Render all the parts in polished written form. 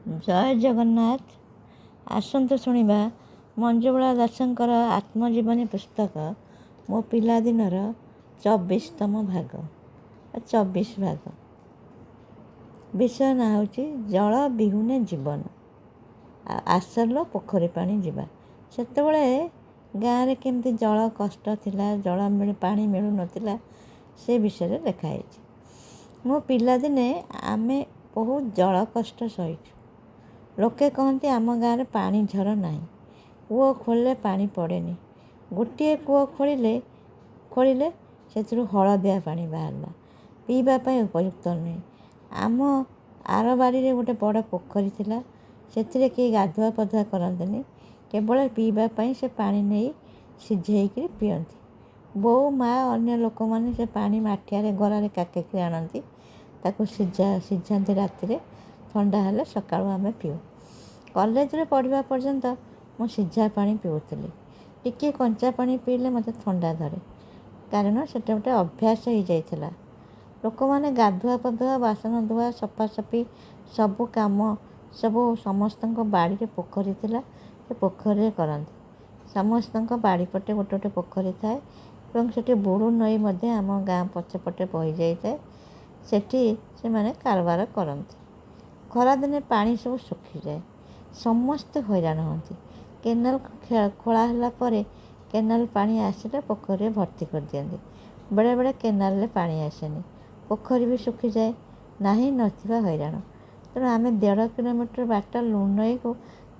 ଜୟ ଜଗନ୍ନାଥ। ଆସନ୍ତୁ ଶୁଣିବା ମଞ୍ଜୁଳା ଦାସଙ୍କର ଆତ୍ମଜୀବନୀ ପୁସ୍ତକ ମୋ ପିଲାଦିନର 24ତମ ଭାଗ 24 ଭାଗ। ବିଷୟ ନାଁ ହେଉଛି ଜଳ ବିହୁନେ ଜୀବନ। ଆସଲ ପୋଖରୀ ପାଣି ଯିବା। ସେତେବେଳେ ଗାଁରେ କେମିତି ଜଳ କଷ୍ଟ ଥିଲା, ପାଣି ମିଳୁନଥିଲା, ସେ ବିଷୟରେ ଲେଖା ହେଇଛି। ମୋ ପିଲାଦିନେ ଆମେ ବହୁତ ଜଳ କଷ୍ଟ ସହିଛୁ। ଲୋକେ କହନ୍ତି ଆମ ଗାଁରେ ପାଣି ଝର ନାହିଁ, କୂଅ ଖୋଳିଲେ ପାଣି ପଡ଼େନି। ଗୋଟିଏ କୂଅ ଖୋଳିଲେ ସେଥିରୁ ହଳଦିଆ ପାଣି ବାହାରିଲା, ପିଇବା ପାଇଁ ଉପଯୁକ୍ତ ନୁହେଁ। ଆମ ଆର ବାଡ଼ିରେ ଗୋଟେ ବଡ଼ ପୋଖରୀ ଥିଲା, ସେଥିରେ କେହି ଗାଧୁଆ ପାଧୁଆ କରନ୍ତିନି, କେବଳ ପିଇବା ପାଇଁ ସେ ପାଣି ନେଇ ସିଝେଇକିରି ପିଅନ୍ତି। ବୋଉ, ମା, ଅନ୍ୟ ଲୋକମାନେ ସେ ପାଣି ମାଠିଆରେ ଗରାରେ କାକେଇକି ଆଣନ୍ତି, ତାକୁ ସିଝାନ୍ତି ରାତିରେ, ଥଣ୍ଡା ହେଲେ ସକାଳୁ ଆମେ ପିଉ। କଲେଜରେ ପଢ଼ିବା ପର୍ଯ୍ୟନ୍ତ ମୁଁ ସିଝା ପାଣି ପିଉଥିଲି। ଟିକିଏ କଞ୍ଚା ପାଣି ପିଇଲେ ମୋତେ ଥଣ୍ଡା ଧରେ, କାରଣ ସେଟା ଗୋଟେ ଅଭ୍ୟାସ ହେଇଯାଇଥିଲା। ଲୋକମାନେ ଗାଧୁଆ ପାଧୁଆ, ବାସନ ଧୁଆ, ସଫାସଫି ସବୁ କାମ ସମସ୍ତଙ୍କ ବାଡ଼ିରେ ପୋଖରୀ ଥିଲା, ସେ ପୋଖରୀରେ କରନ୍ତି। ସମସ୍ତଙ୍କ ବାଡ଼ି ପଟେ ଗୋଟେ ଗୋଟେ ପୋଖରୀ ଥାଏ ଏବଂ ସେଠି ବୁଢ଼ୁ ନଈ ମଧ୍ୟ ଆମ ଗାଁ ପଛପଟେ ବହିଯାଇଥାଏ। ସେଠି ସେମାନେ କାରବାର କରନ୍ତି। ଖରାଦିନେ ପାଣି ସବୁ ଶୁଖିଯାଏ, ସମସ୍ତେ ହଇରାଣ ହୁଅନ୍ତି। କେନାଲ ଖୋଳା ହେଲା ପରେ କେନାଲ ପାଣି ଆସିଲେ ପୋଖରୀରେ ଭର୍ତ୍ତି କରିଦିଅନ୍ତି। ବେଳେବେଳେ କେନାଲରେ ପାଣି ଆସେନି, ପୋଖରୀ ବି ଶୁଖିଯାଏ। ନାହିଁ ନଥିବା ହଇରାଣ। ତେଣୁ ଆମେ 1.5 କିଲୋମିଟର ବାଟ ଲୁଣନଈକୁ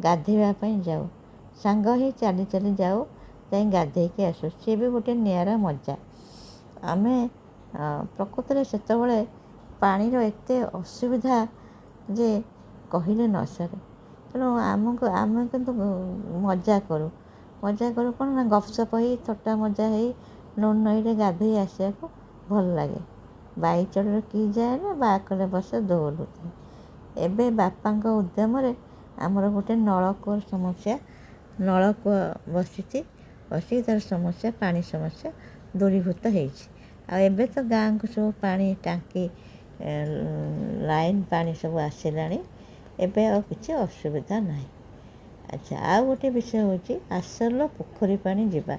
ଗାଧୋଇବା ପାଇଁ ଯାଉ। ସାଙ୍ଗ ହେଇ ଚାଲି ଚାଲି ଯାଉ, ଯାଇ ଗାଧୋଇକି ଆସୁ। ସିଏ ବି ଗୋଟେ ନିଆରା ମଜା। ଆମେ ପ୍ରକୃତରେ ସେତେବେଳେ ପାଣିର ଏତେ ଅସୁବିଧା ଯେ କହିଲେ ନ ସରେ। ତେଣୁ ଆମେ କିନ୍ତୁ ମଜା କରୁ କ'ଣ ନା, ଗପସପ ହେଇ ଥଟ୍ଟା ମଜା ହେଇ ଲୁଣନଈରେ ଗାଧୋଇ ଆସିବାକୁ ଭଲ ଲାଗେ। ବାଇଚଢ଼ରେ କି ଯାଏ ନା, ବାକରେ ବସେ ଦୋହଲୁଥାଏ। ଏବେ ବାପାଙ୍କ ଉଦ୍ୟମରେ ଆମର ଗୋଟେ ନଳକୂଅ ବସିକି ତା'ର ସମସ୍ୟା, ପାଣି ସମସ୍ୟା ଦୂରୀଭୂତ ହେଇଛି। ଆଉ ଏବେ ତ ଗାଁକୁ ସବୁ ପାଣି ଟାଙ୍କି, ଲାଇନ୍ ପାଣି ସବୁ ଆସିଲାଣି, ଏବେ ଆଉ କିଛି ଅସୁବିଧା ନାହିଁ। ଆଚ୍ଛା, ଆଉ ଗୋଟେ ବିଷୟ ହେଉଛି ଆସଲ ପୋଖରୀ ପାଣି ଯିବା।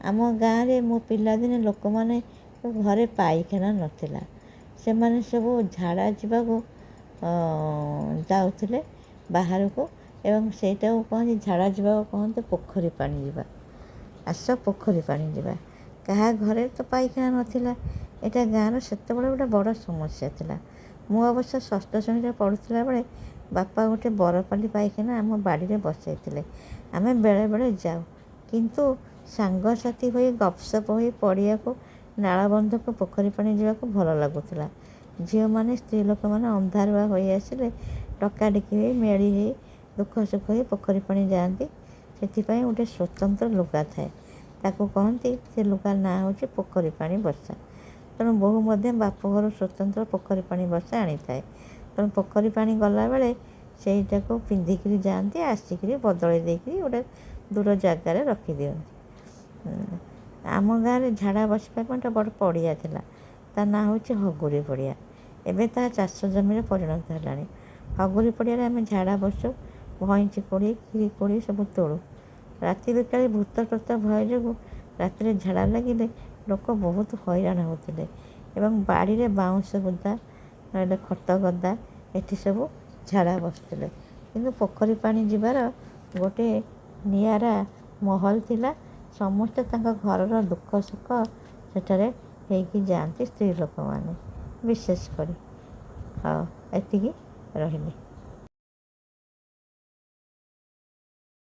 ଆମ ଗାଁରେ ମୋ ପିଲାଦିନେ ଲୋକମାନେ ଘରେ ପାଇଖାନା ନଥିଲା, ସେମାନେ ସବୁ ଝାଡ଼ା ଯିବାକୁ ଯାଉଥିଲେ ବାହାରକୁ, ଏବଂ ସେଇଟାକୁ କହନ୍ତି, ଝାଡ଼ା ଯିବାକୁ କହନ୍ତି ପୋଖରୀ ପାଣି ଯିବା। ଆସ ପୋଖରୀ ପାଣି ଯିବା। କାହା ଘରେ ତ ପାଇଖାନା ନଥିଲା। ଏଇଟା ଗାଁର ସେତେବେଳେ ଗୋଟେ ବଡ଼ ସମସ୍ୟା ଥିଲା। ମୁଁ ଅବଶ୍ୟ 6ଠ ଶ୍ରେଣୀରେ ପଢ଼ୁଥିଲା ବେଳେ ବାପା ଗୋଟେ ବରପାଲି ପାଇଖାନା ଆମ ବାଡ଼ିରେ ବସାଇଥିଲେ। ଆମେ ବେଳେବେଳେ ଯାଉ, କିନ୍ତୁ ସାଙ୍ଗସାଥି ହୋଇ ଗପସପ ହୋଇ ପଡ଼ିଆକୁ, ନାଳବନ୍ଧକୁ ପୋଖରୀ ପାଣି ଯିବାକୁ ଭଲ ଲାଗୁଥିଲା। ଝିଅମାନେ, ସ୍ତ୍ରୀ ଲୋକମାନେ ଅନ୍ଧାରୁଆ ହୋଇ ଆସିଲେ ଡକାଡକି ହୋଇ, ମେଳି ହୋଇ, ଦୁଃଖ ସୁଖ ହୋଇ ପୋଖରୀ ପାଣି ଯାଆନ୍ତି। ସେଥିପାଇଁ ଗୋଟେ ସ୍ୱତନ୍ତ୍ର ଲୁଗା ଥାଏ, ତାକୁ କହନ୍ତି, ସେ ଲୁଗା ନାଁ ହେଉଛି ପୋଖରୀ ପାଣି ବର୍ଷା। ତେଣୁ ବୋହୂ ମଧ୍ୟ ବାପଘରୁ ସ୍ୱତନ୍ତ୍ର ପୋଖରୀ ପାଣି ବର୍ଷା ଆଣିଥାଏ। ତେଣୁ ପୋଖରୀ ପାଣି ଗଲାବେଳେ ସେଇଟାକୁ ପିନ୍ଧିକିରି ଯାଆନ୍ତି, ଆସିକିରି ବଦଳେଇ ଦେଇକିରି ଗୋଟେ ଦୂର ଜାଗାରେ ରଖିଦିଅନ୍ତି। ଆମ ଗାଁରେ ଝାଡ଼ା ବସିବା ପାଇଁ ଗୋଟେ ବଡ଼ ପଡ଼ିଆ ଥିଲା, ତା ନାଁ ହେଉଛି ହଗୁରି ପଡ଼ିଆ। ଏବେ ତାହା ଚାଷ ଜମିରେ ପରିଣତ ହେଲାଣି। ହଗୁରି ପଡ଼ିଆରେ ଆମେ ଝାଡ଼ା ବସୁ, ଭଇଁଚି କୋଡ଼ି, କ୍ଷୀରି କୋଡ଼ି ସବୁ ତୋଳୁ। ରାତି ବିକାଳି ଭୂତ ପ୍ରେତ ଭୟ ଯୋଗୁଁ ରାତିରେ ଝାଡ଼ା ଲାଗିଲେ ଲୋକ ବହୁତ ହଇରାଣ ହେଉଥିଲେ, ଏବଂ ବାଡ଼ିରେ ବାଉଁଶ ବୁଦା, ନହେଲେ ଖଟ ଗଦା, ଏଠି ସବୁ ଝାଡ଼ା ବସୁଥିଲେ। କିନ୍ତୁ ପୋଖରୀ ପାଣି ଯିବାର ଗୋଟେ ନିଆରା ମହଲ ଥିଲା। ସମସ୍ତେ ତାଙ୍କ ଘରର ଦୁଃଖ ସୁଖ ସେଠାରେ ହେଇକି ଯାଆନ୍ତି, ସ୍ତ୍ରୀ ଲୋକମାନେ ବିଶେଷ କରି। ହଉ, ଏତିକି ରହିଲି।